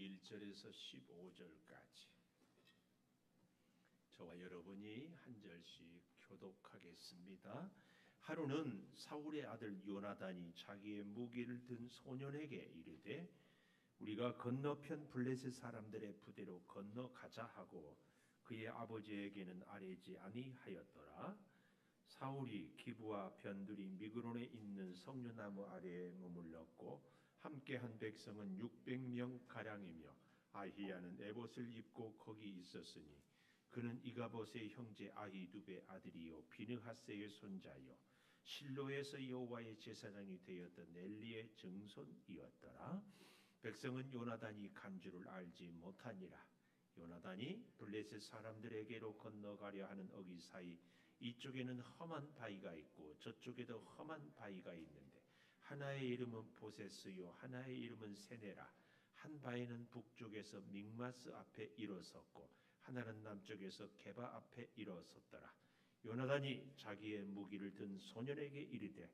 1절에서 15절까지 저와 여러분이 한 절씩 교독하겠습니다. 하루는 사울의 아들 요나단이 자기의 무기를 든 소년에게 이르되 우리가 건너편 블레셋 사람들의 부대로 건너가자 하고 그의 아버지에게는 아뢰지 아니하였더라. 사울이 기브와 변두리 미그론에 있는 석류나무 아래에 머물렀고 함께한 백성은 600명 가량이며 아히야는 에봇을 입고 거기 있었으니 그는 이가봇의 형제 아히두베의 아들이요 비느하세의 손자요 실로에서 여호와의 제사장이 되었던 엘리의 증손이었더라. 백성은 요나단이 간 줄을 알지 못하니라. 요나단이 블레셋 사람들에게로 건너가려 하는 어기 사이 이쪽에는 험한 바위가 있고 저쪽에도 험한 바위가 있는데 하나의 이름은 보세스요 하나의 이름은 세네라. 한 바위는 북쪽에서 믹마스 앞에 일어섰고 하나는 남쪽에서 게바 앞에 일어섰더라. 요나단이 자기의 무기를 든 소년에게 이르되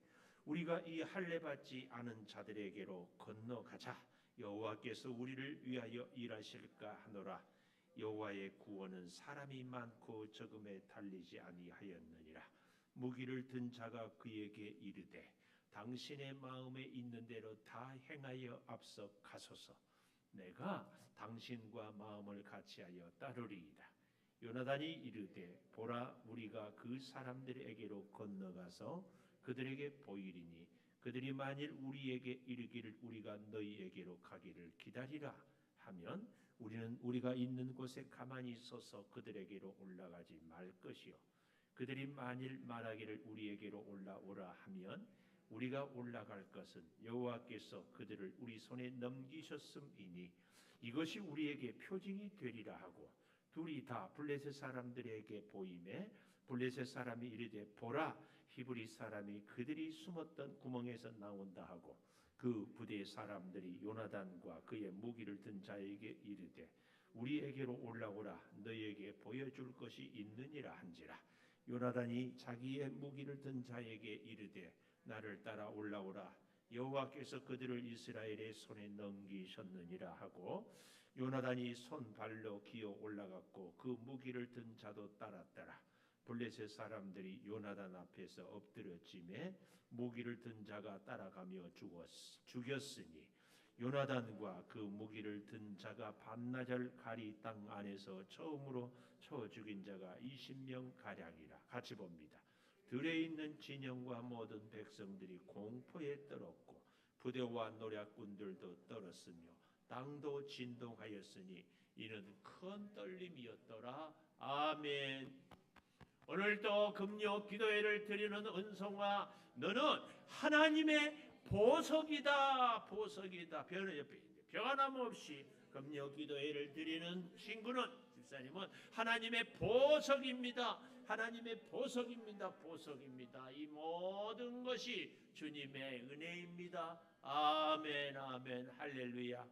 우리가 이 할례 받지 않은 자들에게로 건너가자. 여호와께서 우리를 위하여 일하실까 하노라. 여호와의 구원은 사람이 많고 적음에 달리지 아니하였느니라. 무기를 든 자가 그에게 이르되 당신의 마음에 있는 대로 다 행하여 앞서 가소서. 내가 당신과 마음을 같이하여 따르리이다. 요나단이 이르되 보라 우리가 그 사람들에게로 건너가서 그들에게 보이리니 그들이 만일 우리에게 이르기를 우리가 너희에게로 가기를 기다리라 하면 우리는 우리가 있는 곳에 가만히 서서 그들에게로 올라가지 말 것이요 그들이 만일 말하기를 우리에게로 올라오라 하면 우리가 올라갈 것은 여호와께서 그들을 우리 손에 넘기셨음이니 이것이 우리에게 표징이 되리라 하고 둘이 다 블레셋 사람들에게 보이매 블레셋 사람이 이르되 보라 히브리 사람이 그들이 숨었던 구멍에서 나온다 하고 그 부대의 사람들이 요나단과 그의 무기를 든 자에게 이르되 우리에게로 올라오라 너희에게 보여줄 것이 있느니라 한지라. 요나단이 자기의 무기를 든 자에게 이르되 나를 따라 올라오라 여호와께서 그들을 이스라엘의 손에 넘기셨느니라 하고 요나단이 손발로 기어 올라갔고 그 무기를 든 자도 따랐더라. 블레셋 사람들이 요나단 앞에서 엎드렸지매 무기를 든 자가 따라가며 죽였으니 요나단과 그 무기를 든 자가 반나절 가리 땅 안에서 처음으로 쳐 죽인 자가 20명 가량이라. 같이 봅니다. 들에 있는 진영과 모든 백성들이 공포에 떨었고 부대와 노략군들도 떨었으며 땅도 진동하였으니 이는 큰 떨림이었더라. 아멘. 오늘도 금요 기도회를 드리는 은성아 너는 하나님의 보석이다. 보석이다. 변함없이 금요 기도회를 드리는 친구는 집사님은 하나님의 보석입니다. 하나님의 보석입니다. 보석입니다. 이 모든 것이 주님의 은혜입니다. 아멘 아멘 할렐루야.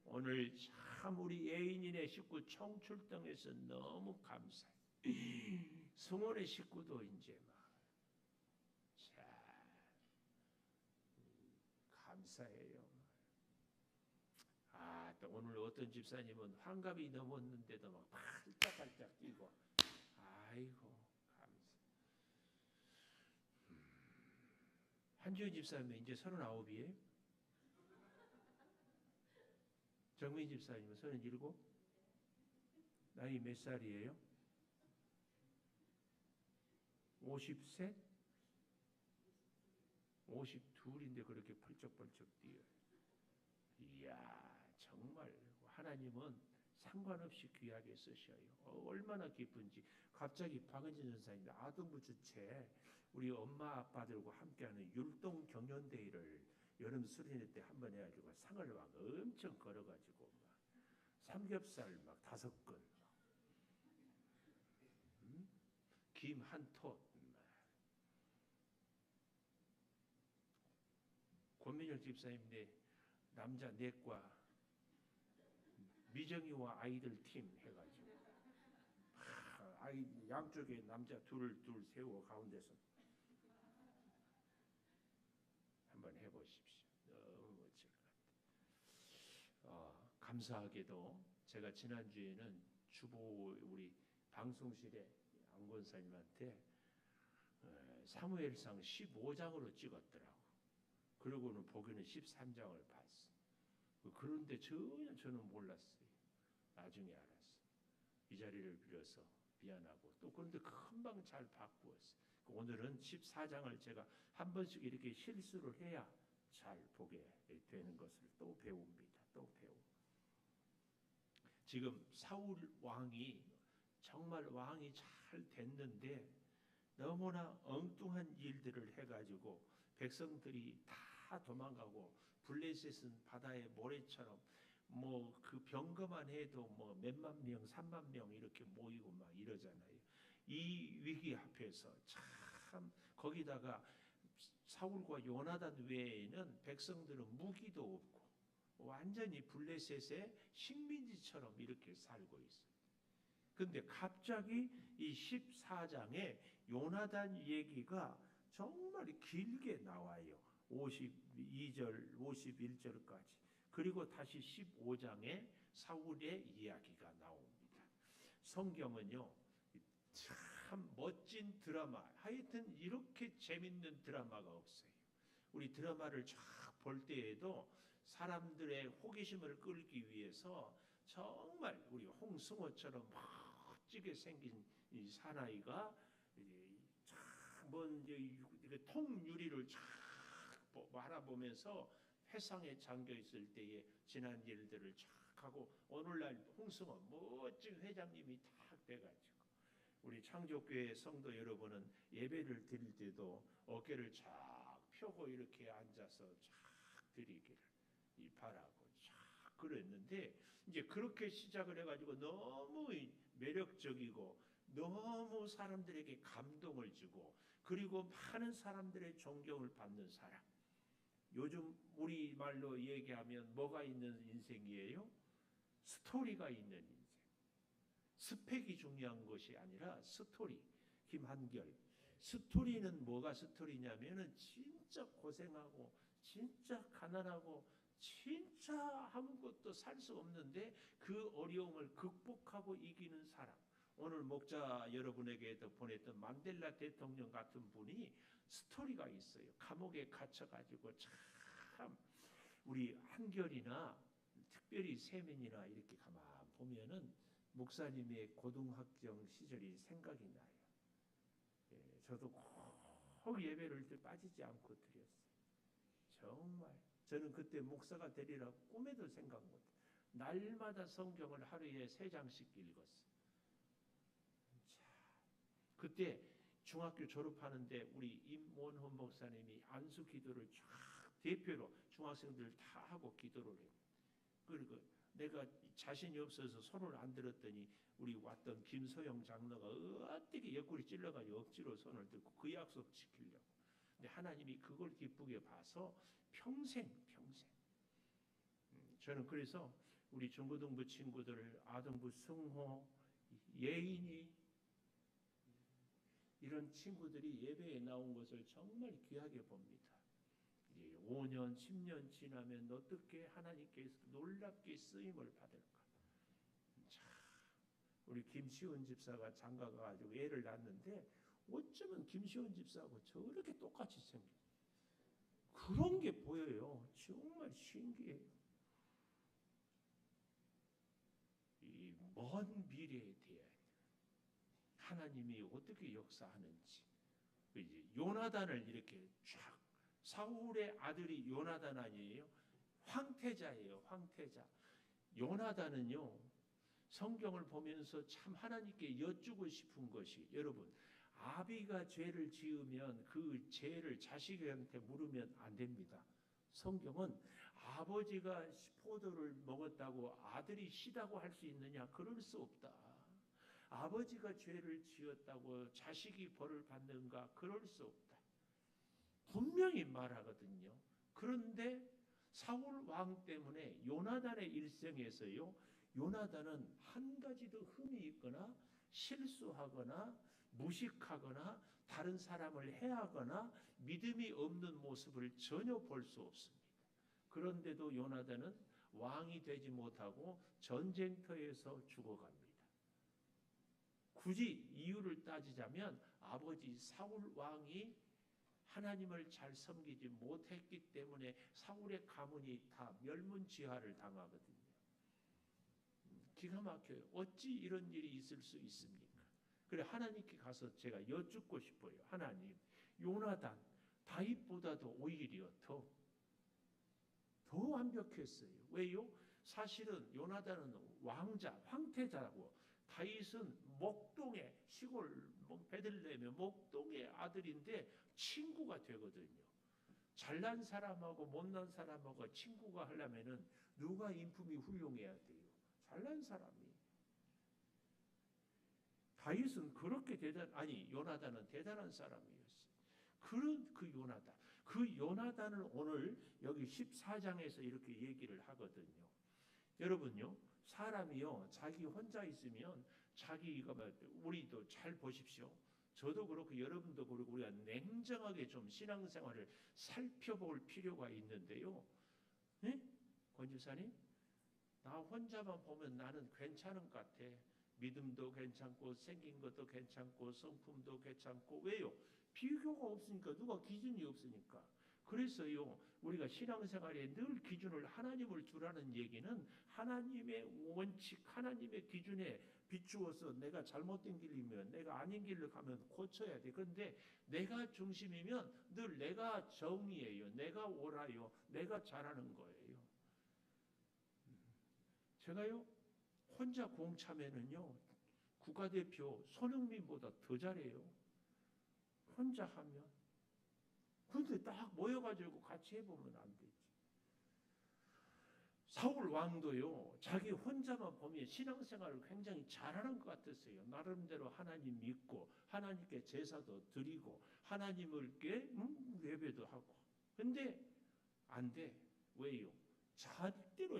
오늘 참 우리 예인인의 식구 청출동에서 너무 감사해요. 성원의 식구도 이제 감사해요. 또 오늘 어떤 집사님은 환갑이 넘었는데도 막 팔짝팔짝 뛰고 아이고 감사. 한주연 집사님은 이제 39이에요. 정민 집사님은 37? 나이 몇 살이에요? 50세? 52인데 그렇게 펄쩍펄쩍 뛰어요. 이야 정말 하나님은 상관없이 귀하게 쓰셔요. 얼마나 기쁜지. 갑자기 박은진 전사님 아동부 주체 우리 엄마 아빠들과 함께하는 율동 경연대회를 여름 수련회 때 한번 해가지고 상을 막 엄청 걸어가지고 막 삼겹살 막 5건 김 한 톳 권민열 집사님네 남자 넷과 미정이와 아이들 팀 해가지고 아이 양쪽에 남자 둘 세우고 가운데서 한번 해보십시오. 너무 멋질 것 같아요. 감사하게도 제가 지난주에는 주보 우리 방송실에 안 권사님한테 사무엘상 15장으로 찍었더라고. 그러고는 보기는 13장을 봤어. 그런데 전혀 저는 몰랐어요. 나중에 알았어. 이 자리를 빌어서 미안하고 또 그런데 금방 잘 바꾸었어. 오늘은 14장을 제가 한 번씩 이렇게 실수를 해야 잘 보게 되는 것을 또 배웁니다. 또 배우고. 지금 사울 왕이 정말 왕이 잘 됐는데 너무나 엉뚱한 일들을 해가지고 백성들이 다 도망가고 블레셋은 바다의 모래처럼 뭐 그 병거만 해도 뭐 몇만 명, 3만 명 이렇게 모이고 막 이러잖아요. 이 위기 앞에서 참 거기다가 사울과 요나단 외에는 백성들은 무기도 없고 완전히 블레셋의 식민지처럼 이렇게 살고 있어요. 근데 갑자기 이 14장에 요나단 얘기가 정말 길게 나와요. 52절, 51절까지. 그리고 다시 15장에 사울의 이야기가 나옵니다. 성경은요, 참 멋진 드라마, 하여튼 이렇게 재밌는 드라마가 없어요. 우리 드라마를 쫙 볼 때에도 사람들의 호기심을 끌기 위해서 정말 우리 홍승호처럼 멋지게 생긴 이 사나이가 먼 통유리를 쫙 바라보면서 회상에 잠겨 있을 때에 지난 일들을 쫙 하고 오늘날 홍승호 멋진 회장님이 딱 돼가지고 우리 창조교회 성도 여러분은 예배를 드릴 때도 어깨를 쫙 펴고 이렇게 앉아서 쫙 드리기를 바라고 쫙 그랬는데 이제 그렇게 시작을 해가지고 너무 매력적이고 너무 사람들에게 감동을 주고 그리고 많은 사람들의 존경을 받는 사람. 요즘 우리말로 얘기하면 뭐가 있는 인생이에요? 스토리가 있는 인생. 스펙이 중요한 것이 아니라 스토리. 김한결. 스토리는 뭐가 스토리냐면은 진짜 고생하고 진짜 가난하고 진짜 아무것도 살 수 없는데 그 어려움을 극복하고 이기는 사람. 오늘 목자 여러분에게도 보냈던 만델라 대통령 같은 분이 스토리가 있어요. 감옥에 갇혀가지고 참 우리 한결이나 특별히 세민이나 이렇게 가만 보면은 목사님의 고등학교 시절이 생각이 나요. 예, 저도 꼭 예배를 빠지지 않고 드렸어요. 정말 저는 그때 목사가 되리라 꿈에도 생각 못해요. 날마다 성경을 하루에 3장씩 읽었어요. 그때 중학교 졸업하는데 우리 임원훈 목사님이 안수 기도를 쫙 대표로 중학생들 다 하고 기도를 해요. 그리고 내가 자신이 없어서 손을 안 들었더니 우리 왔던 김소영 장로가 어떻게 옆구리 찔러가지고 억지로 손을 들고 그 약속 지키려고. 근데 하나님이 그걸 기쁘게 봐서 평생 저는 그래서 우리 중고등부 친구들 아동부 승호 예인이 이런 친구들이 예배에 나온 것을 정말 귀하게 봅니다. 5년, 10년 지나면 어떻게 하나님께서 놀랍게 쓰임을 받을까? 자, 우리 김시훈 집사가 장가 가가지고 애를 낳았는데 어쩌면 김시훈 집사하고 저렇게 똑같이 생겨. 그런 게 보여요. 정말 신기해요. 이 먼 미래에 대해 하나님이 어떻게 역사하는지. 이제 요나단을 이렇게 쫙 사울의 아들이 요나단 아니에요? 황태자예요. 황태자. 요나단은요. 성경을 보면서 참 하나님께 여쭈고 싶은 것이 여러분 아비가 죄를 지으면 그 죄를 자식한테 물으면 안 됩니다. 성경은 아버지가 포도를 먹었다고 아들이 시다고 할 수 있느냐? 그럴 수 없다. 아버지가 죄를 지었다고 자식이 벌을 받는가? 그럴 수 없다. 분명히 말하거든요. 그런데 사울 왕 때문에 요나단의 일생에서요. 요나단은 한 가지도 흠이 있거나 실수하거나 무식하거나 다른 사람을 해하거나 믿음이 없는 모습을 전혀 볼 수 없습니다. 그런데도 요나단은 왕이 되지 못하고 전쟁터에서 죽어갑니다. 굳이 이유를 따지자면 아버지 사울 왕이 하나님을 잘 섬기지 못했기 때문에 사울의 가문이 다 멸문지화를 당하거든요. 기가 막혀요. 어찌 이런 일이 있을 수 있습니까? 그래 하나님께 가서 제가 여쭙고 싶어요. 하나님, 요나단 다윗보다도 오히려 더 완벽했어요. 왜요? 사실은 요나단은 왕자, 황태자라고, 다윗은 목동의 시골 베들레헴의 목동의 아들인데 친구가 되거든요. 잘난 사람하고 못난 사람하고 친구가 하려면은 누가 인품이 훌륭해야 돼요? 잘난 사람이. 다윗은 그렇게 요나단은 대단한 사람이었어요. 그런 그 요나단을 오늘 여기 14장에서 이렇게 얘기를 하거든요. 여러분요, 사람이요, 자기 혼자 있으면 우리도 잘 보십시오. 저도 그렇고 여러분도 그렇고 우리가 냉정하게 좀 신앙생활을 살펴볼 필요가 있는데요. 네? 권지사님, 나 혼자만 보면 나는 괜찮은 것 같아. 믿음도 괜찮고 생긴 것도 괜찮고 성품도 괜찮고. 왜요? 비교가 없으니까. 누가 기준이 없으니까. 그래서요, 우리가 신앙생활에 늘 기준을 하나님을 두라는 얘기는 하나님의 원칙, 하나님의 기준에 비추어서 내가 잘못된 길이면, 내가 아닌 길로 가면 고쳐야 돼. 그런데 내가 중심이면 늘 내가 정의예요. 내가 옳아요. 내가 잘하는 거예요. 제가요, 혼자 공차면은요, 국가대표 손흥민보다 더 잘해요. 혼자 하면. 그런데 딱 모여가지고 같이 해보면 안 되지. 사울 왕도요, 자기 혼자만 보면 신앙생활을 굉장히 잘하는 것 같았어요. 나름대로 하나님 믿고 하나님께 제사도 드리고 하나님을께 예배도 하고. 근데 안 돼. 왜요?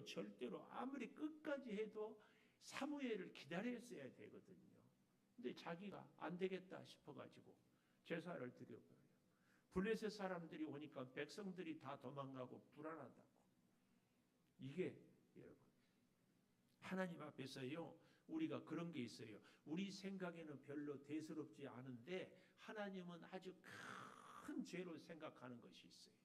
절대로 아무리 끝까지 해도 사무엘을 기다렸어야 되거든요. 근데 자기가 안 되겠다 싶어가지고 제사를 드려버려요. 블레셋 사람들이 오니까 백성들이 다 도망가고 불안하다고. 이게 여러분, 하나님 앞에서요, 우리가 그런 게 있어요. 우리 생각에는 별로 대수롭지 않은데 하나님은 아주 큰 죄로 생각하는 것이 있어요.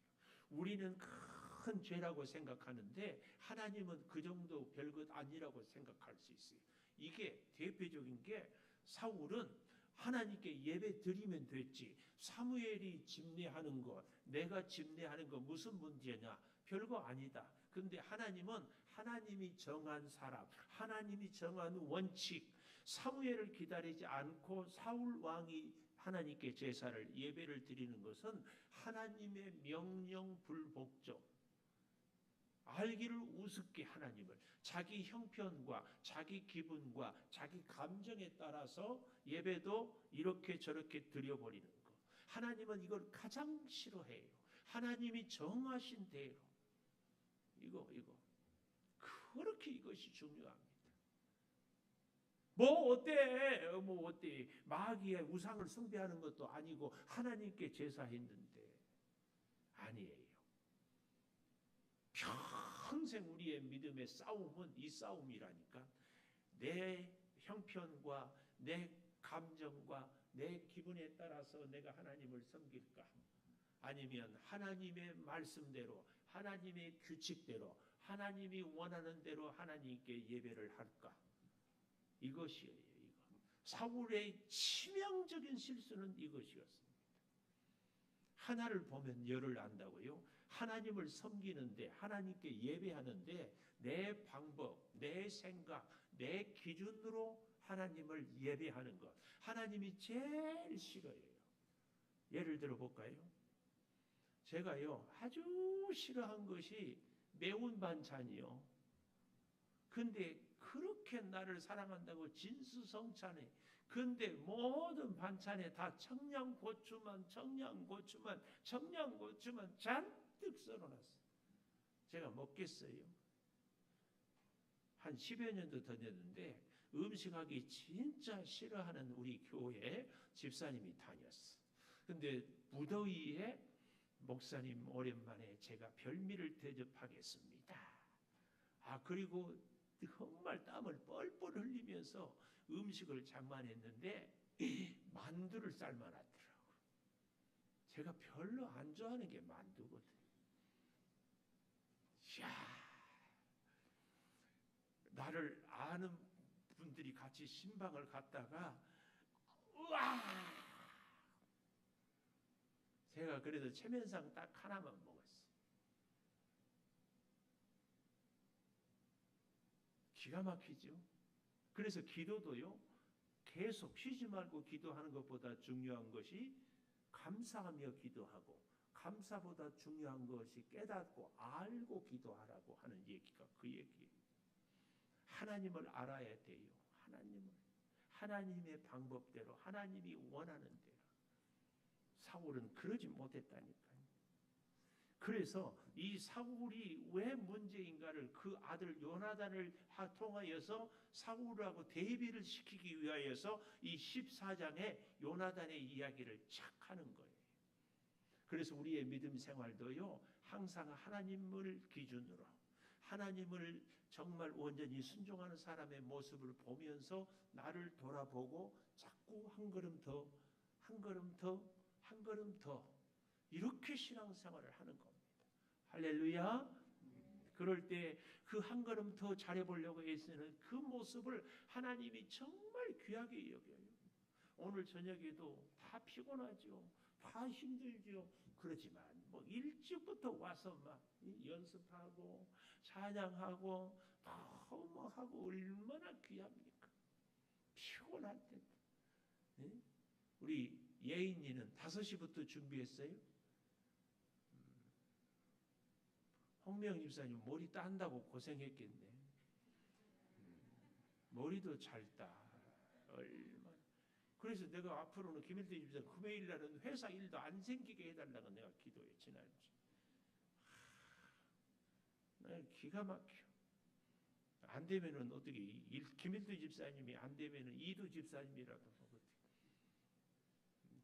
우리는 큰 죄라고 생각하는데 하나님은 그 정도 별것 아니라고 생각할 수 있어요. 이게 대표적인 게, 사울은 하나님께 예배 드리면 됐지, 사무엘이 집례하는 것, 내가 집례하는 것 무슨 문제냐? 별거 아니다. 근데 하나님은 하나님이 정한 사람, 하나님이 정한 원칙, 사무엘을 기다리지 않고 사울 왕이 하나님께 제사를 예배를 드리는 것은 하나님의 명령 불복종, 알기를 우습게 하나님을 자기 형편과 자기 기분과 자기 감정에 따라서 예배도 이렇게 저렇게 드려버리는 것, 하나님은 이걸 가장 싫어해요. 하나님이 정하신 대로 이거 그렇게 이것이 중요합니다. 뭐 어때 마귀의 우상을 숭배하는 것도 아니고 하나님께 제사했는데, 아니에요. 평생 우리의 믿음의 싸움은 이 싸움이라니까. 내 형편과 내 감정과 내 기분에 따라서 내가 하나님을 섬길까, 아니면 하나님의 말씀대로, 하나님의 규칙대로, 하나님이 원하는 대로 하나님께 예배를 할까. 이것이에요. 사울의 치명적인 실수는 이것이었습니다. 하나를 보면 열을 안다고요. 하나님을 섬기는데, 하나님께 예배하는데 내 방법, 내 생각, 내 기준으로 하나님을 예배하는 것, 하나님이 제일 싫어해요. 예를 들어 볼까요? 제가요, 아주 싫어한 것이 매운 반찬이요. 근데 그렇게 나를 사랑한다고 진수성찬해. 근데 모든 반찬에 다 청양고추만 잔뜩 썰어놨어. 제가 먹겠어요? 한 10여 년도 더 됐는데 음식하기 진짜 싫어하는 우리 교회 집사님이 다녔어. 근데 무더위에 목사님 오랜만에 제가 별미를 대접하겠습니다. 그리고 정말 땀을 뻘뻘 흘리면서 음식을 장만했는데 만두를 삶아놨더라고. 제가 별로 안 좋아하는 게 만두거든요. 이야, 나를 아는 분들이 같이 신방을 갔다가 우와! 제가 그래도 체면상 딱 하나만 먹었어요. 기가 막히죠. 그래서 기도도요, 계속 쉬지 말고 기도하는 것보다 중요한 것이 감사하며 기도하고, 감사보다 중요한 것이 깨닫고 알고 기도하라고 하는 얘기가 그 얘기예요. 하나님을 알아야 돼요. 하나님의 방법대로, 하나님이 원하는 대로. 사울은 그러지 못했다니까요. 그래서 이 사울이 왜 문제인가를 그 아들 요나단을 통하여서 사울하고 대비를 시키기 위하여서 이 14장에 요나단의 이야기를 착 하는 거예요. 그래서 우리의 믿음 생활도요, 항상 하나님을 기준으로, 하나님을 정말 온전히 순종하는 사람의 모습을 보면서 나를 돌아보고 자꾸 한 걸음 더, 한 걸음 더, 한 걸음 더 이렇게 신앙생활을 하는 겁니다. 할렐루야. 그럴 때 그 한 걸음 더 잘해보려고 애쓰는 그 모습을 하나님이 정말 귀하게 여겨요. 오늘 저녁에도 다 피곤하죠. 다 힘들죠. 그렇지만 뭐 일찍부터 와서 막 연습하고 찬양하고 뭐 하고 얼마나 귀합니까? 피곤할 텐데. 네? 우리 예인이는 5시부터 준비했어요. 홍명 집사님 머리 딴다고 고생했겠네. 머리도 잘 따. 얼마나. 그래서 내가 앞으로는 김일태 집사 금요일 날은 회사 일도 안 생기게 해달라고 내가 기도해 지난주. 기가 막혀. 안 되면은 어떻게 김일태 집사님이 안 되면은 이두 집사님이라도 어떻게.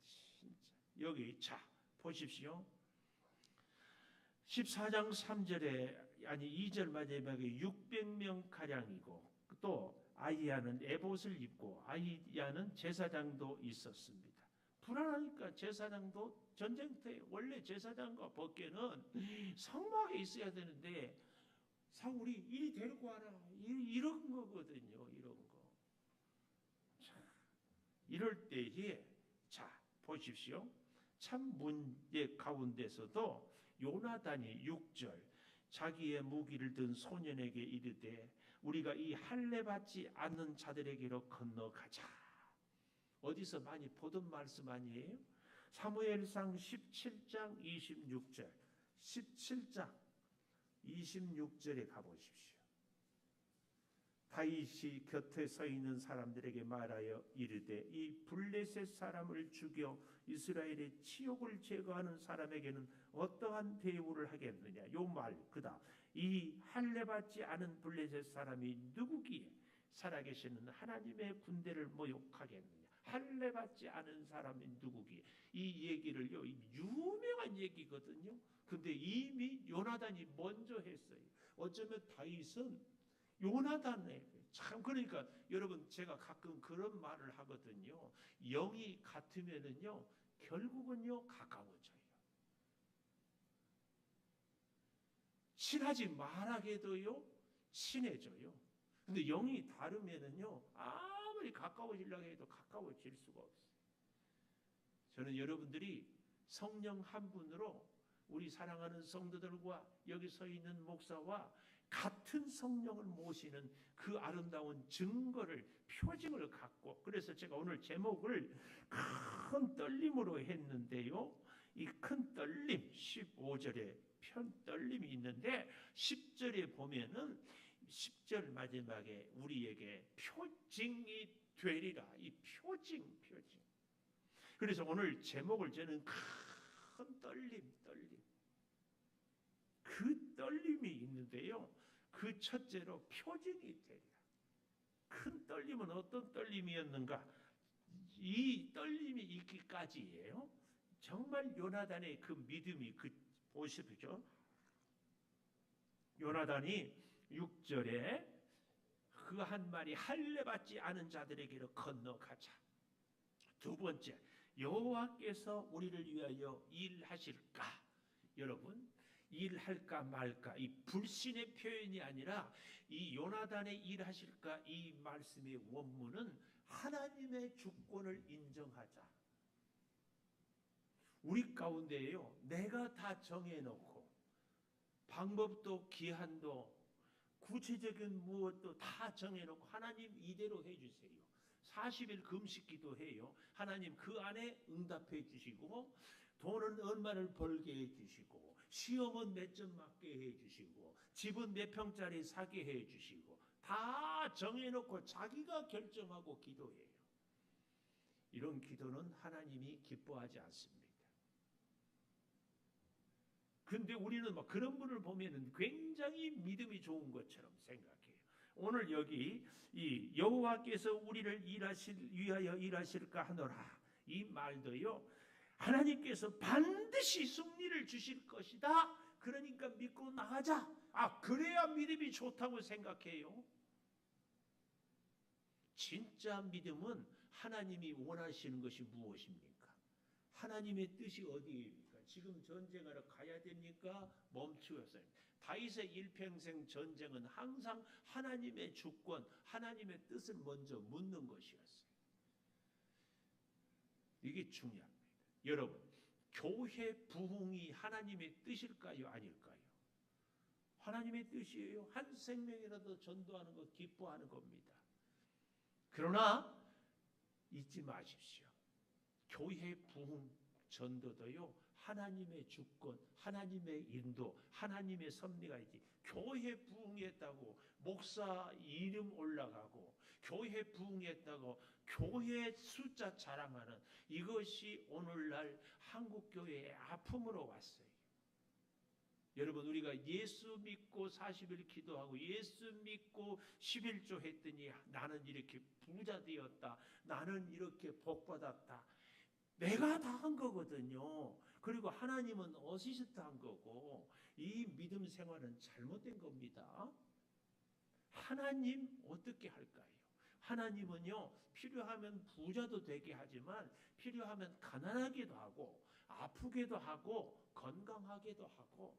진짜 여기 자 보십시오. 14장 3절에 아니 2절 마지막에 600명 가량이고 또 아이야는 에봇을 입고 아이야는 제사장도 있었습니다. 불안하니까 제사장도 전쟁터에 원래 제사장과 법궤는 성막에 있어야 되는데 사울이 이리 데리고 와라 이런 거거든요. 이런 거. 자, 이럴 때에 자 보십시오. 참 문제 가운데서도 요나단이 6절 자기의 무기를 든 소년에게 이르되 우리가 이 할례 받지 않는 자들에게로 건너가자. 어디서 많이 보던 말씀 아니에요? 사무엘상 17장 26절 17장 26절에 가보십시오. 다윗이 곁에 서 있는 사람들에게 말하여 이르되 이 블레셋 사람을 죽여 이스라엘의 치욕을 제거하는 사람에게는 어떠한 대우를 하겠느냐. 요 말 그다. 이 할례 받지 않은 블레셋 사람이 누구기에 살아계시는 하나님의 군대를 모욕하겠느냐. 할례 받지 않은 사람이 누구기에. 이 얘기를요, 유명한 얘기거든요. 근데 이미 요나단이 먼저 했어요. 어쩌면 다윗은 요나단에게 참 그러니까 여러분 제가 가끔 그런 말을 하거든요. 영이 같으면은요 결국은요 가까워져요. 친하지 말하게도요 친해져요. 근데 영이 다르면은요 아무리 가까워지려고 해도 가까워질 수가 없어요. 저는 여러분들이 성령 한 분으로 우리 사랑하는 성도들과 여기 서 있는 목사와 같은 성령을 모시는 그 아름다운 증거를 표징을 갖고 그래서 제가 오늘 제목을 큰 떨림으로 했는데요. 이 큰 떨림 15절에 편 떨림이 있는데 10절에 보면은 10절 마지막에 우리에게 표징이 되리라. 이 표징. 그래서 오늘 제목을 저는 큰 떨림. 그 떨림이 있는데요. 그 첫째로 표징이 되리라. 큰 떨림은 어떤 떨림이었는가? 이 떨림이 있기까지예요. 정말 요나단의 그 믿음이 보십시오. 요나단이 6절에 그 한 말이 할례 받지 않은 자들에게로 건너가자. 두 번째, 여호와께서 우리를 위하여 일하실까? 여러분, 일할까 말까, 이 불신의 표현이 아니라 이 요나단의 일하실까, 이 말씀의 원문은 하나님의 주권을 인정하자. 우리 가운데에요, 내가 다 정해놓고 방법도 기한도 구체적인 무엇도 다 정해놓고 하나님 이대로 해주세요. 40일 금식 기도해요. 하나님 그 안에 응답해 주시고, 돈은 얼마를 벌게 해주시고, 시험은 몇 점 맞게 해주시고, 집은 몇 평짜리 사게 해주시고, 다 정해놓고 자기가 결정하고 기도해요. 이런 기도는 하나님이 기뻐하지 않습니다. 근데 우리는 막 그런 분을 보면은 굉장히 믿음이 좋은 것처럼 생각해요. 오늘 여기 이 여호와께서 우리를 위하여 일하실까 하노라, 이 말도요, 하나님께서 반드시 승리를 주실 것이다. 그러니까 믿고 나가자. 그래야 믿음이 좋다고 생각해요. 진짜 믿음은 하나님이 원하시는 것이 무엇입니까? 하나님의 뜻이 어디입니까? 지금 전쟁하러 가야 됩니까? 멈추었어요. 다윗의 일평생 전쟁은 항상 하나님의 주권, 하나님의 뜻을 먼저 묻는 것이었어요. 이게 중요합니다. 여러분, 교회 부흥이 하나님의 뜻일까요? 아닐까요? 하나님의 뜻이에요. 한 생명이라도 전도하는 것 기뻐하는 겁니다. 그러나 잊지 마십시오. 교회 부흥 전도도요, 하나님의 주권, 하나님의 인도, 하나님의 섭리가 있지. 교회 부흥했다고 목사 이름 올라가고, 교회 부흥했다고 교회 숫자 자랑하는 이것이 오늘날 한국교회의 아픔으로 왔어요. 여러분, 우리가 예수 믿고 40일 기도하고 예수 믿고 11조 했더니 나는 이렇게 부자 되었다, 나는 이렇게 복받았다, 내가 다 한 거거든요. 그리고 하나님은 어시스트 한 거고, 이 믿음 생활은 잘못된 겁니다. 하나님 어떻게 할까요? 하나님은요, 필요하면 부자도 되게 하지만 필요하면 가난하기도 하고 아프게도 하고 건강하게도 하고.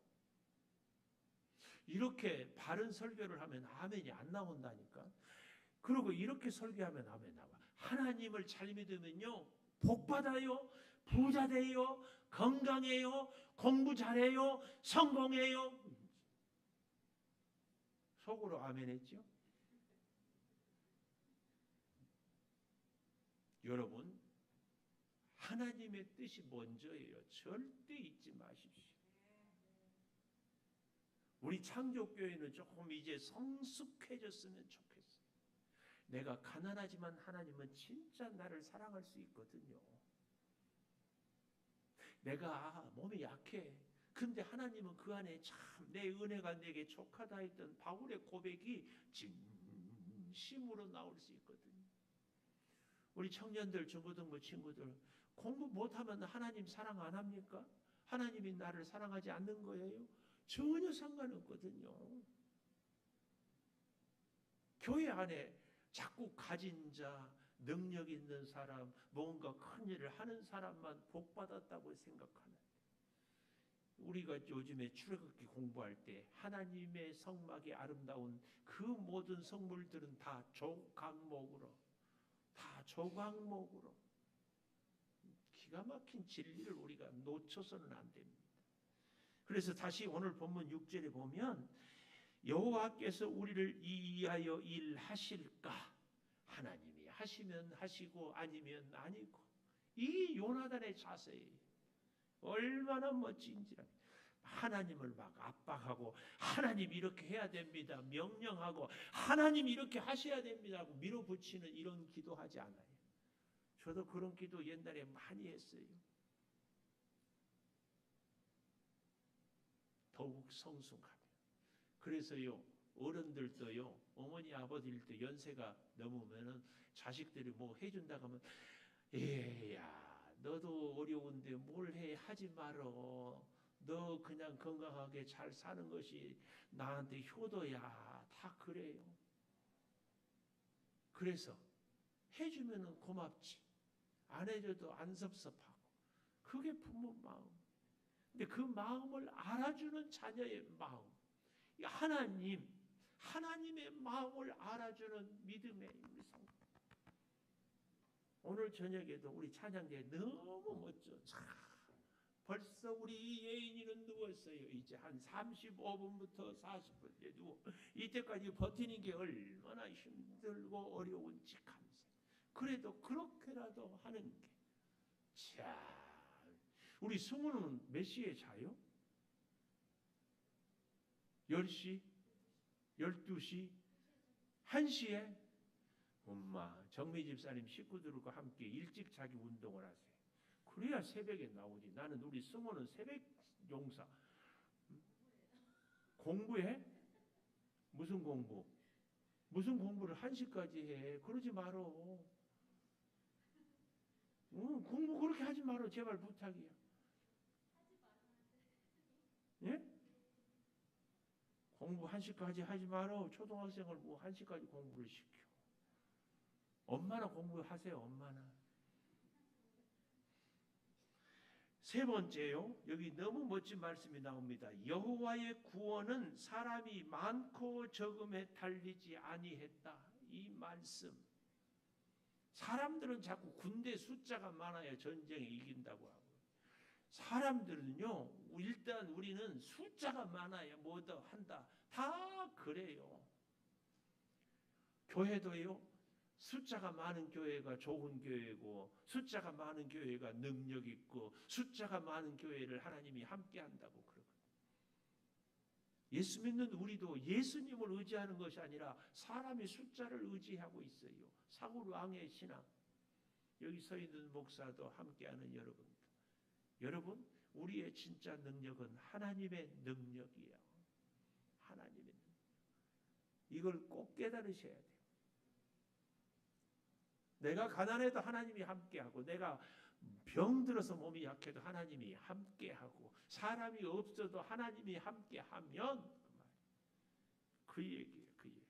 이렇게 바른 설교를 하면 아멘이 안 나온다니까. 그리고 이렇게 설교하면 아멘 나와. 하나님을 잘 믿으면요, 복 받아요, 부자 돼요, 건강해요, 공부 잘해요, 성공해요. 속으로 아멘 했죠? 여러분, 하나님의 뜻이 먼저예요. 절대 잊지 마십시오. 우리 창조교회는 조금 이제 성숙해졌으면 좋겠어요. 내가 가난하지만 하나님은 진짜 나를 사랑할 수 있거든요. 내가 몸이 약해. 근데 하나님은 그 안에 참 내 은혜가 내게 족하다 했던 바울의 고백이 진심으로 나올 수 있거든요. 우리 청년들, 중고등부 친구들, 공부 못하면 하나님 사랑 안 합니까? 하나님이 나를 사랑하지 않는 거예요? 전혀 상관없거든요. 교회 안에 자꾸 가진 자, 능력 있는 사람, 뭔가 큰 일을 하는 사람만 복받았다고 생각하는, 우리가 요즘에 출애굽기 공부할 때 하나님의 성막이 아름다운 그 모든 성물들은 다 조각목으로, 기가 막힌 진리를 우리가 놓쳐서는 안 됩니다. 그래서 다시 오늘 본문 6절에 보면 여호와께서 우리를 위하여 일하실까? 하나님이 하시면 하시고 아니면 아니고. 이 요나단의 자세예요. 얼마나 멋진지라. 하나님을 막 압박하고, 하나님 이렇게 해야 됩니다, 명령하고, 하나님 이렇게 하셔야 됩니다 하고 밀어붙이는 이런 기도하지 않아요. 저도 그런 기도 옛날에 많이 했어요. 더욱 성숙하면. 그래서요, 어른들도요, 어머니 아버지들도 연세가 넘으면은 자식들이 뭐 해준다고 하면, 얘야 너도 어려운데 뭘 해, 하지 말어. 너 그냥 건강하게 잘 사는 것이 나한테 효도야. 다 그래요. 그래서 해주면 고맙지, 안 해줘도 안 섭섭하고, 그게 부모 마음. 근데 그 마음을 알아주는 자녀의 마음, 하나님의 마음을 알아주는 믿음의 우리 성도. 오늘 저녁에도 우리 찬양대 너무 멋져. 참, 벌써 우리 예인이는 누웠어요. 이제 한 35분부터 40분에 누워. 이때까지 버티는 게 얼마나 힘들고 어려운지 감사. 그래도 그렇게라도 하는 게. 자, 우리 승우는 몇 시에 자요? 10시? 12시? 1시에? 엄마, 정미 집사님 식구들과 함께 일찍 자기 운동을 하세요. 그래야 새벽에 나오지. 나는 우리 승호는 새벽 용사. 공부해? 무슨 공부? 무슨 공부를 1시까지 해? 그러지 말어. 공부 그렇게 하지 말어. 제발 부탁이야. 예? 공부 1시까지 하지 말어. 초등학생을 뭐 1시까지 공부를 시켜. 엄마나 공부하세요. 엄마나. 세 번째요. 여기 너무 멋진 말씀이 나옵니다. 여호와의 구원은 사람이 많고 적음에 달리지 아니했다. 이 말씀. 사람들은 자꾸 군대 숫자가 많아야 전쟁에 이긴다고 하고, 사람들은요, 일단 우리는 숫자가 많아야 뭐더 한다. 다 그래요. 교회도요, 숫자가 많은 교회가 좋은 교회고, 숫자가 많은 교회가 능력 있고, 숫자가 많은 교회를 하나님이 함께 한다고 그러거든요. 예수 믿는 우리도 예수님을 의지하는 것이 아니라 사람의 숫자를 의지하고 있어요. 사구왕의 신앙. 여기 서 있는 목사도 함께하는 여러분들. 여러분, 우리의 진짜 능력은 하나님의 능력이에요. 하나님의 능력. 이걸 꼭 깨달으셔야 돼요. 내가 가난해도 하나님이 함께하고, 내가 병들어서 몸이 약해도 하나님이 함께하고, 사람이 없어도 하나님이 함께하면, 그 얘기예요. 그 얘기.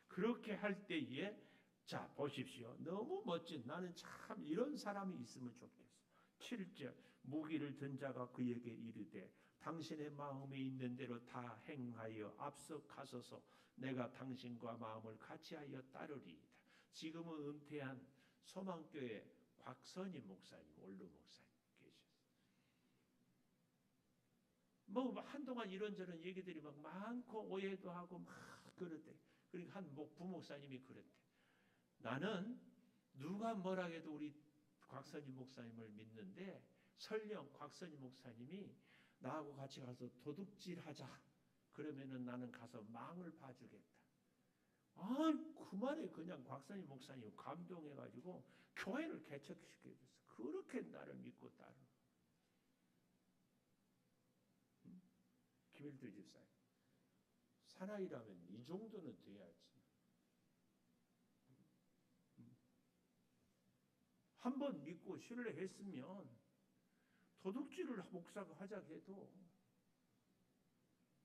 그렇게 할 때에, 자 보십시오. 너무 멋진, 나는 참 이런 사람이 있으면 좋겠어. 7절, 무기를 든 자가 그에게 이르되 당신의 마음에 있는 대로 다 행하여 앞서 가소서. 내가 당신과 마음을 같이하여 따르리이다. 지금은 은퇴한 소망교회 곽선희 목사님, 원로 목사님 계셨어요. 뭐 한동안 이런저런 얘기들이 막 많고 오해도 하고 막 그랬대. 그러니까 한 부목사님이 그랬대. 나는 누가 뭐라 해도 우리 곽선희 목사님을 믿는데, 설령 곽선희 목사님이 나하고 같이 가서 도둑질하자 그러면은 나는 가서 망을 봐주겠다. 그 말에 그냥 곽선희 목사님 감동해가지고 교회를 개척시켜줬어. 그렇게 나를 믿고 따르. 김일두 집사님, 사나이라면 이 정도는 돼야지. 한번 믿고 신뢰했으면 도둑질을 목사가 하자 해도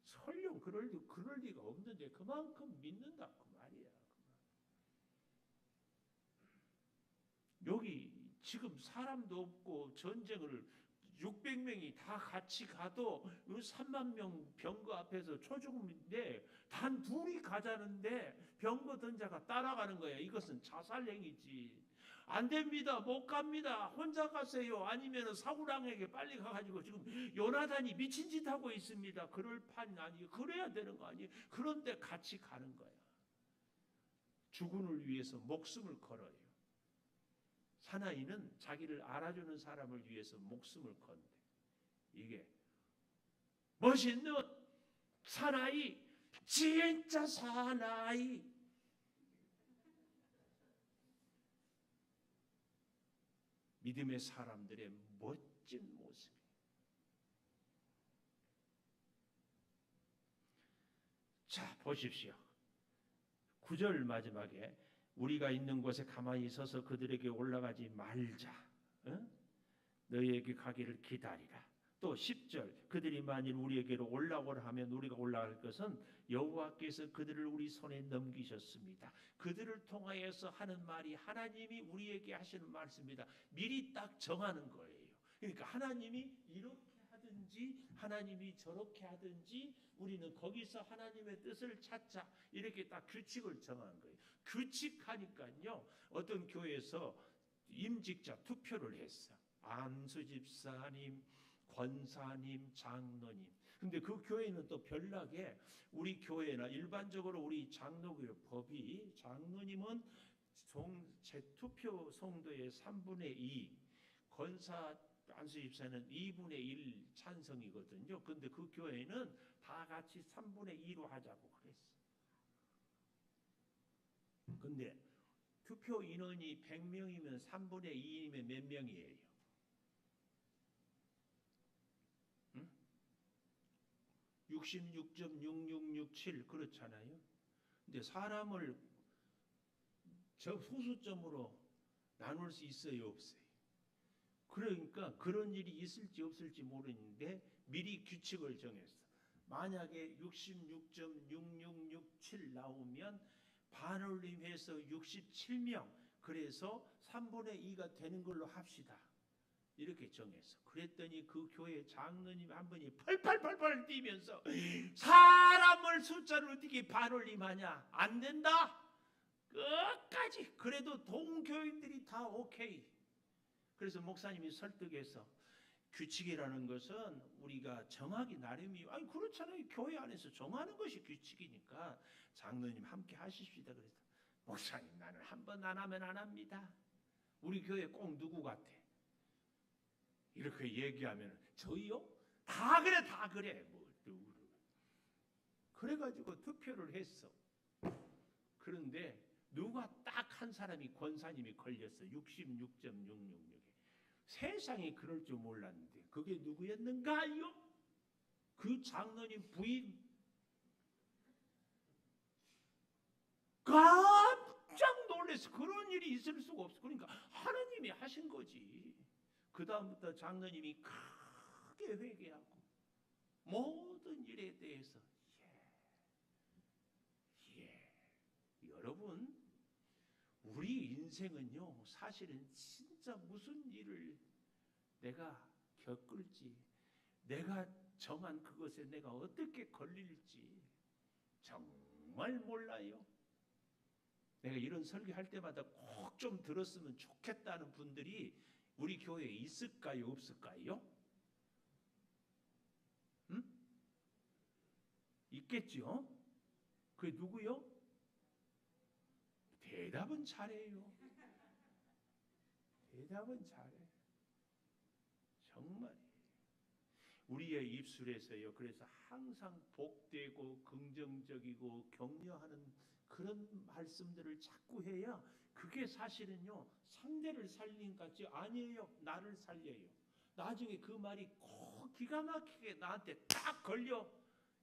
설령 그럴 리가 없는데 그만큼 믿는다 그 말이야. 여기 지금 사람도 없고 전쟁을 600명이 다 같이 가도 3만 명 병거 앞에서 초죽음인데 단 둘이 가자는데 병거 든 자가 따라가는 거야. 이것은 자살행위지. 안 됩니다. 못 갑니다. 혼자 가세요. 아니면 사구랑에게 빨리 가가지고 지금 요나단이 미친 짓 하고 있습니다. 그럴 판 아니에요. 그래야 되는 거 아니에요. 그런데 같이 가는 거야. 주군을 위해서 목숨을 걸어요. 사나이는 자기를 알아주는 사람을 위해서 목숨을 건대. 이게 멋있는 사나이, 진짜 사나이. 믿음의 사람들의 멋진 모습이에요. 자, 보십시오. 9절 마지막에 우리가 있는 곳에 가만히 서서 그들에게 올라가지 말자. 너희에게 가기를 기다리라. 또 10절 그들이 만일 우리에게로 올라오라 하면 우리가 올라갈 것은 여호와께서 그들을 우리 손에 넘기셨습니다. 그들을 통하여서 하는 말이 하나님이 우리에게 하시는 말씀입니다. 미리 딱 정하는 거예요. 그러니까 하나님이 이렇게 하든지 하나님이 저렇게 하든지 우리는 거기서 하나님의 뜻을 찾자, 이렇게 딱 규칙을 정한 거예요. 규칙하니까요, 어떤 교회에서 임직자 투표를 했어. 안수 집사님, 권사님, 장로님. 근데 그 교회는 또 별나게 우리 교회나 일반적으로 우리 장로교회 법이 장로님은 재투표 성도의 3분의 2, 권사 안수 집사는 2분의 1 찬성이거든요. 근데 그 교회는 다 같이 3분의 2로 하자고 그랬어. 근데 투표 인원이 100명이면 3분의 2이면 몇 명이에요? 응? 66.6667 그렇잖아요. 근데 사람을 저 소수점으로 나눌 수 있어요, 없어요? 그러니까 그런 일이 있을지 없을지 모르는데 미리 규칙을 정했어. 만약에 66.6667 나오면 반올림해서 67명, 그래서 3분의 2가 되는 걸로 합시다, 이렇게 정했어. 그랬더니 그 교회 장로님 한 분이 펄펄펄펄 뛰면서 사람을 숫자를 어떻게 반올림하냐, 안 된다, 끝까지. 그래도 동교인들이 다 오케이. 그래서 목사님이 설득해서 규칙이라는 것은 우리가 정하기 나름이에요. 아니 그렇잖아요. 교회 안에서 정하는 것이 규칙이니까 장로님 함께 하십시다. 그래서 목사님, 나는 한 번 안 하면 안 합니다. 우리 교회 꼭 누구 같아? 이렇게 얘기하면 저희요? 다 그래, 다 그래. 그래가지고 투표를 했어. 그런데 누가 딱 한 사람이 권사님이 걸렸어. 66.666에. 세상에 그럴 줄 몰랐는데 그게 누구였는가요? 그 장로님 부인. 깜짝 놀라서 그런 일이 있을 수가 없어. 그러니까 하나님이 하신 거지. 그 다음부터 장로님이 크게 회개하고 모든 일에 대해서 여러분, 우리 인생은요, 사실은 진짜 무슨 일을 내가 겪을지, 내가 정한 그것에 내가 어떻게 걸릴지 정말 몰라요. 내가 이런 설교할 때마다 꼭 좀 들었으면 좋겠다는 분들이 우리 교회에 있을까요, 없을까요? 응? 있겠죠? 그게 누구요? 대답은 잘해요. 대답은 잘해. 정말. 우리의 입술에서요, 그래서 항상 복되고 긍정적이고 격려하는 그런 말씀들을 자꾸 해야 그게 사실은요, 상대를 살린 것 같지 아니에요. 나를 살려요. 나중에 그 말이 꼭 기가 막히게 나한테 딱 걸려.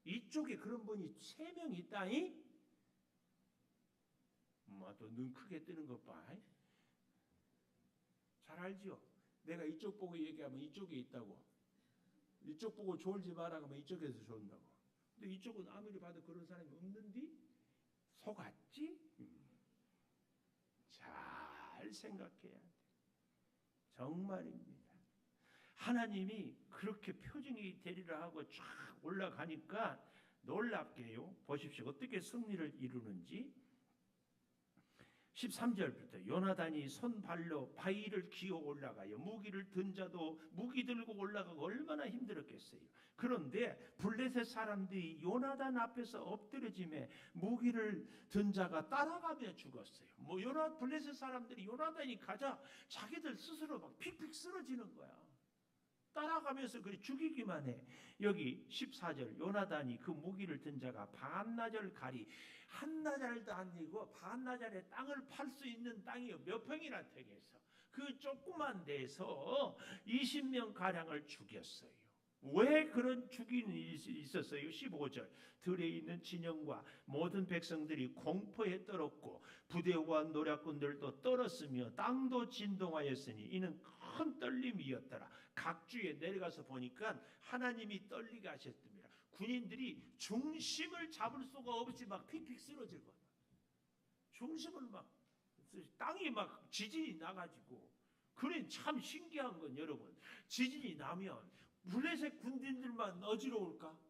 이쪽에 그런 분이 3명 있다니? 또 눈 크게 뜨는 것 봐. 잘 알죠? 내가 이쪽 보고 얘기하면 이쪽에 있다고. 이쪽 보고 졸지 마라 하면 이쪽에서 졸다고. 근데 이쪽은 아무리 봐도 그런 사람이 없는데 속았지? 잘 생각해야 돼. 정말입니다. 하나님이 그렇게 표징이 되리라 하고 쫙 올라가니까 놀랍게요. 보십시오. 어떻게 승리를 이루는지. 13절부터 요나단이 손발로 바위를 기어 올라가요. 무기를 든 자도 무기 들고 올라가고 얼마나 힘들었겠어요. 그런데 블레셋 사람들이 요나단 앞에서 엎드려짐에 무기를 든 자가 따라가며 죽었어요. 블레셋 사람들이 요나단이 가자 자기들 스스로 막 픽픽 쓰러지는 거야. 따라가면서 그래 죽이기만 해. 여기 14절 요나단이 그 무기를 든 자가 반나절 가리, 한나절도 아니고 반나절에 땅을 팔 수 있는 땅이 몇 평이나 되겠어. 그 조그만 데서 20명 가량을 죽였어요. 왜 그런 죽임이 있었어요? 15절. 들에 있는 진영과 모든 백성들이 공포에 떨었고 부대와 노략군들도 떨었으며 땅도 진동하였으니 이는 큰 떨림이었더라. 각주에 내려가서 보니까 하나님이 떨리게 하셨습니다. 군인들이 중심을 잡을 수가 없이 막 픽픽 쓰러질 거예요. 중심을 막 땅이 막 지진이 나가지고. 그래 참 신기한 건 여러분, 지진이 나면 블레셋 군인들만 어지러울까?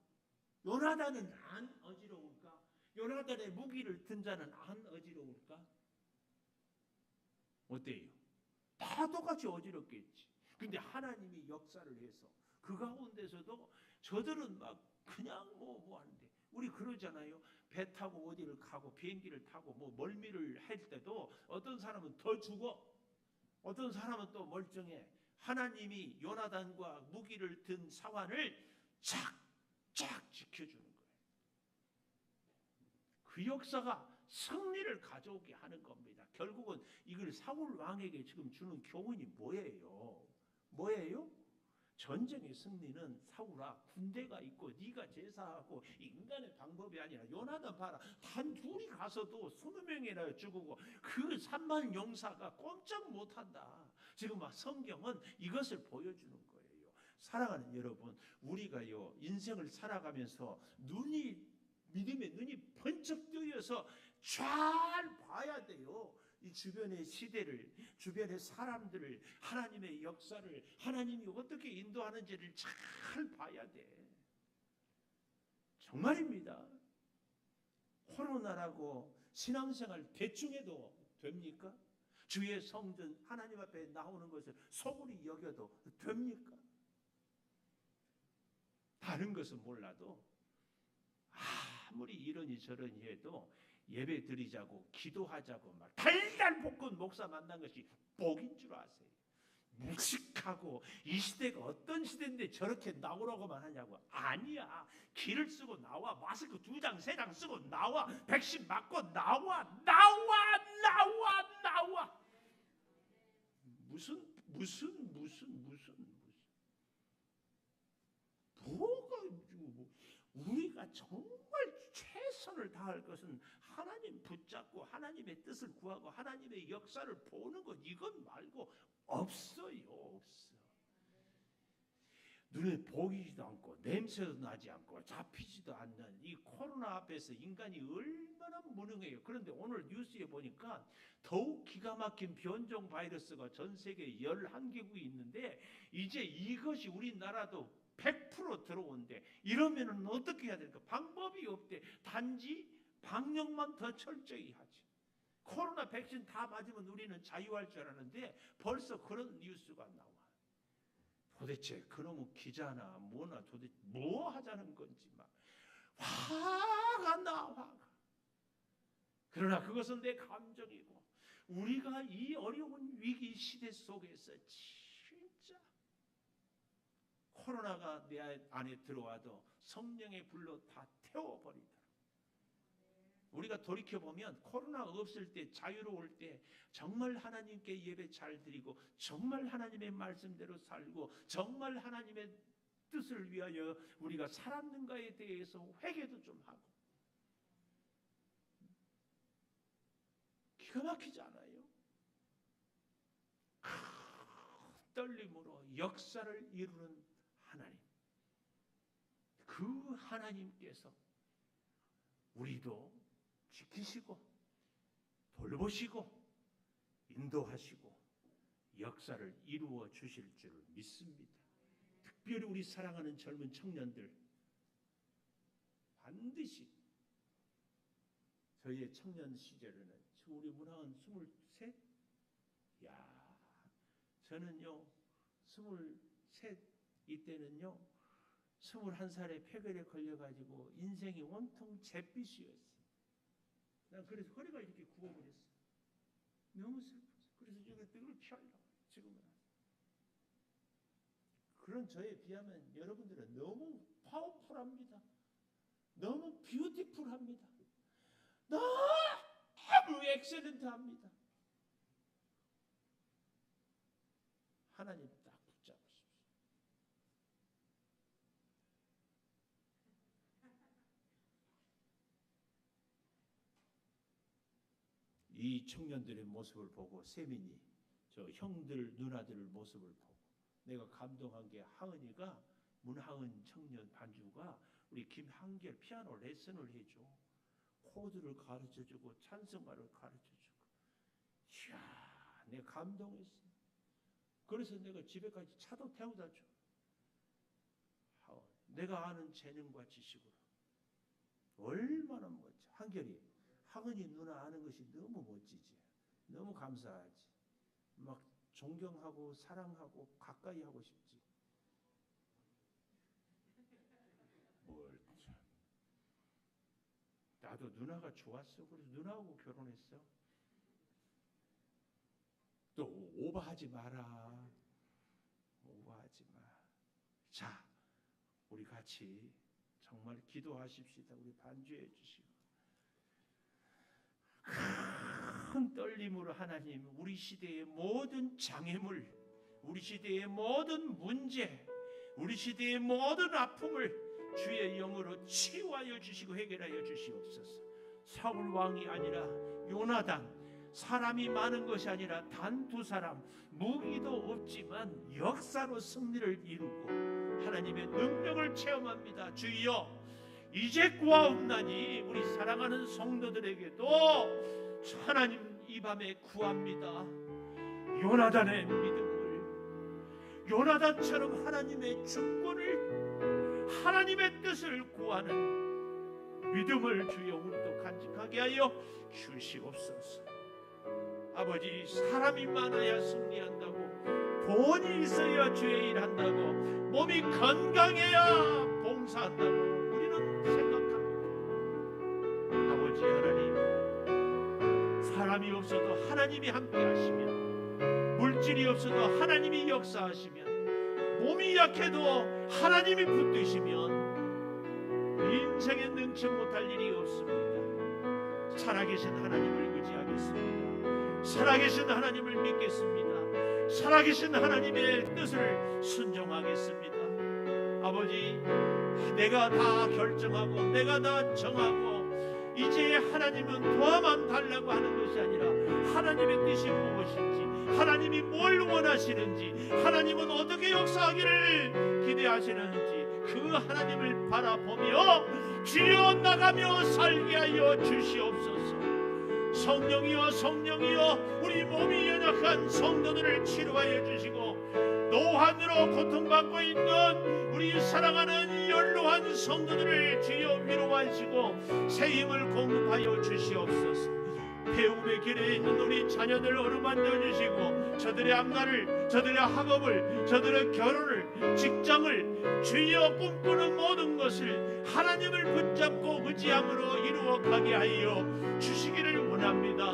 요나단은 안 어지러울까? 요나단의 무기를 든 자는 안 어지러울까? 어때요? 다 똑같이 어지럽겠지. 근데 하나님이 역사를 해서 그 가운데서도 저들은 막 그냥 뭐 하는데, 우리 그러잖아요. 배 타고 어디를 가고 비행기를 타고 뭐 멀미를 할 때도 어떤 사람은 더 죽어, 어떤 사람은 또 멀쩡해. 하나님이 요나단과 무기를 든 사환을 착착 지켜주는 거예요. 그 역사가 승리를 가져오게 하는 겁니다. 결국은 이걸 사울 왕에게 지금 주는 교훈이 뭐예요? 뭐예요? 전쟁의 승리는 사울아, 군대가 있고 네가 제사하고 인간의 방법이 아니라, 요나단 봐라, 단 둘이 가서도 20명이나 죽고 그 3만 용사가 꼼짝 못한다. 지금 막 성경은 이것을 보여주는 거예요. 사랑하는 여러분, 우리가요 인생을 살아가면서 믿음의 눈이 번쩍 뜨여서 잘 봐야 돼요. 이 주변의 시대를, 주변의 사람들을, 하나님의 역사를, 하나님이 어떻게 인도하는지를 잘 봐야 돼. 정말입니다. 코로나라고 신앙생활 대충 해도 됩니까? 주의 성전 하나님 앞에 나오는 것을 소홀히 여겨도 됩니까? 다른 것은 몰라도 아무리 이러니 저러니 해도 예배 드리자고 기도하자고 막 달달 볶은 목사 만난 것이 복인 줄 아세요? 묵직하고 이 시대가 어떤 시대인데 저렇게 나오라고만 하냐고. 아니야. 기를 쓰고 나와. 마스크 2장 3장 쓰고 나와. 백신 맞고 나와. 무슨 뭐가 우리가 정말 최선을 다할 것은 하나님 붙잡고 하나님의 뜻을 구하고 하나님의 역사를 보는 것, 이것 말고 없어요. 눈에 보이지도 않고 냄새도 나지 않고 잡히지도 않는 이 코로나 앞에서 인간이 얼마나 무능해요. 그런데 오늘 뉴스에 보니까 더욱 기가 막힌 변종 바이러스가 전 세계 11개국이 있는데 이제 이것이 우리나라도 100% 들어온대. 이러면은 어떻게 해야 될까? 방법이 없대. 단지 방역만 더 철저히 하지. 코로나 백신 다 맞으면 우리는 자유할 줄 알았는데 벌써 그런 뉴스가 나와. 도대체 그놈의 기자나 뭐나 도대체 뭐 하자는 건지 막 화가 나, 화가. 그러나 그것은 내 감정이고, 우리가 이 어려운 위기 시대 속에서 진짜 코로나가 내 안에 들어와도 성령의 불로 다 태워버리더라. 우리가 돌이켜보면 코로나 없을 때, 자유로울 때 정말 하나님께 예배 잘 드리고 정말 하나님의 말씀대로 살고 정말 하나님의 뜻을 위하여 우리가 살았는가에 대해서 회개도 좀 하고. 기가 막히지 않아요? 큰 떨림으로 역사를 이루는 하나님, 그 하나님께서 우리도 지키시고 돌보시고 인도하시고 역사를 이루어 주실 줄 믿습니다. 특별히 우리 사랑하는 젊은 청년들, 반드시 저희의 청년 시절에는, 우리 문화원 23? 야, 저는요 23 이때는요 21살에 폐결에 걸려가지고 인생이 온통 잿빛이었어요. 난 그래서 허리가 이렇게 굽어버렸어. 너무 슬펐어. 그래서 이걸 피하려고. 지금은 그런 저에 비하면 여러분들은 너무 파워풀합니다. 너무 뷰티풀합니다. 너무 엑셀런트합니다. 하나님 딱 붙잡으십시오. 이 청년들의 모습을 보고 세민이 저 형들 누나들 모습을 보고 내가 감동한 게 하은이가 문하은 청년 반주가 우리 김한결 피아노 레슨을 해줘. 코드를 가르쳐주고 찬성가를 가르쳐주고. 이야, 내가 감동했어. 그래서 내가 집에까지 차도 태워다 줘. 내가 아는 재능과 지식으로 얼마나 멋져. 한결이 하은이 누나 아는 것이 너무 멋지지. 너무 감사하지. 막 존경하고 사랑하고 가까이 하고 싶지. 뭘 참. 나도 누나가 좋았어. 그래서 누나하고 결혼했어. 또 오버하지 마라. 오버하지 마. 자, 우리 같이 정말 기도하십시다. 우리 반주해 주시고 큰 떨림으로 하나님 우리 시대의 모든 장애물, 우리 시대의 모든 문제, 우리 시대의 모든 아픔을 주의 영으로 치유하여 주시고 해결하여 주시옵소서. 사울 왕이 아니라 요나단, 사람이 많은 것이 아니라 단 두 사람, 무기도 없지만 역사로 승리를 이루고 하나님의 능력을 체험합니다. 주여, 이제 구하옵나니 우리 사랑하는 성도들에게도 하나님 이 밤에 구합니다. 요나단의 믿음을, 요나단처럼 하나님의 주권을, 하나님의 뜻을 구하는 믿음을 주여 우리도 간직하게 하여 주시옵소서. 아버지, 사람이 많아야 승리한다고, 돈이 있어야 주의 일한다고, 몸이 건강해야 봉사한다고 우리는 생각합니다. 아버지 하나님, 사람이 없어도 하나님이 함께 하시면, 물질이 없어도 하나님이 역사하시면, 몸이 약해도 하나님이 붙드시면 인생에 능치 못할 일이 없습니다. 살아계신 하나님을 의지하겠습니다. 살아계신 하나님을 믿겠습니다. 살아계신 하나님의 뜻을 순종하겠습니다. 아버지, 내가 다 결정하고 내가 다 정하고 이제 하나님은 도와만 달라고 하는 것이 아니라 하나님의 뜻이 무엇인지, 하나님이 뭘 원하시는지, 하나님은 어떻게 역사하기를 기대하시는지 그 하나님을 바라보며 주여 나가며 살게 하여 주시옵소서. 성령이여, 성령이여, 우리 몸이 연약한 성도들을 치료하여 주시고 노환으로 고통받고 있는 우리 사랑하는 연로한 성도들을 주여 위로하시고 새 힘을 공급하여 주시옵소서. 배움의 길에 있는 우리 자녀들 어루만져 주시고 저들의 앞날을, 저들의 학업을, 저들의 결혼을, 직장을, 주여 꿈꾸는 모든 것을 하나님을 붙잡고 의지함으로 이루어가게 하여 주시기를 원합니다.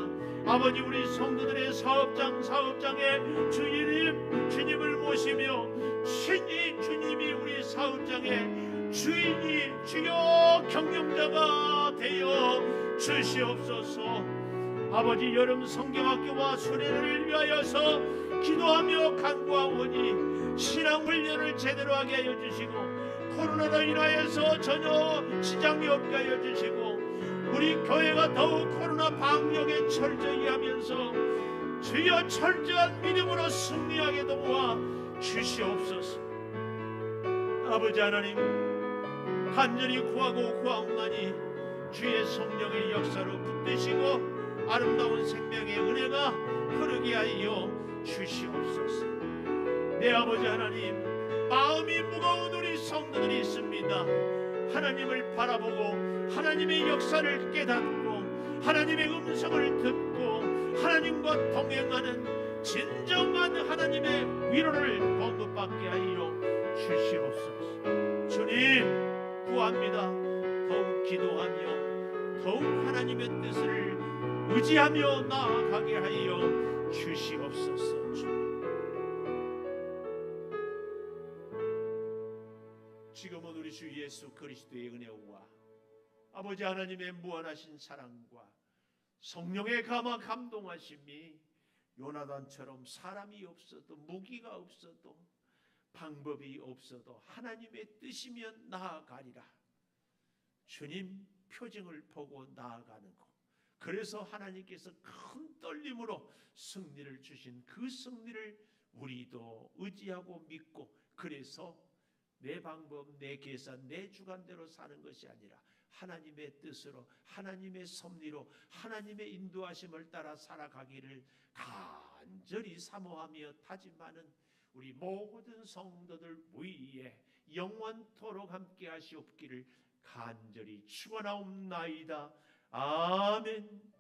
아버지, 우리 성도들의 사업장에 주님을 모시며 신이 주님이 우리 사업장의 주인이 주여 경영자가 되어 주시옵소서. 아버지, 여름 성경학교와 수련회를 위하여서 기도하며 간구하오니 신앙훈련을 제대로 하게 하여 주시고 코로나로 인하여서 전혀 시장이 없게 하여 주시고 우리 교회가 더욱 코로나 방역에 철저히 하면서 주여 철저한 믿음으로 승리하게 도와 주시옵소서. 아버지 하나님, 간절히 구하고 구하옵나니 주의 성령의 역사로 붙드시고 아름다운 생명의 은혜가 흐르게 하여 주시옵소서. 내 아버지 하나님, 마음이 무거운 우리 성도들이 있습니다. 하나님을 바라보고 하나님의 역사를 깨닫고 하나님의 음성을 듣고 하나님과 동행하는 진정한 하나님의 위로를 공급받게 하여 주시옵소서. 주님 구합니다. 더욱 기도하며 더욱 하나님의 뜻을 의지하며 나아가게 하여 주시옵소서. 지금은 우리 주 예수 그리스도의 은혜와 아버지 하나님의 무한하신 사랑과 성령의 감동하심이 요나단처럼 사람이 없어도 무기가 없어도 방법이 없어도 하나님의 뜻이면 나아가리라. 주님 표징을 보고 나아가는 것, 그래서 하나님께서 큰 떨림으로 승리를 주신 그 승리를 우리도 의지하고 믿고, 그래서 내 방법, 내 계산, 내 주관대로 사는 것이 아니라 하나님의 뜻으로, 하나님의 섭리로, 하나님의 인도하심을 따라 살아가기를 간절히 사모하며 다짐하는 우리 모든 성도들 위에 영원토록 함께 하시옵기를 간절히 축원하옵나이다. 아멘.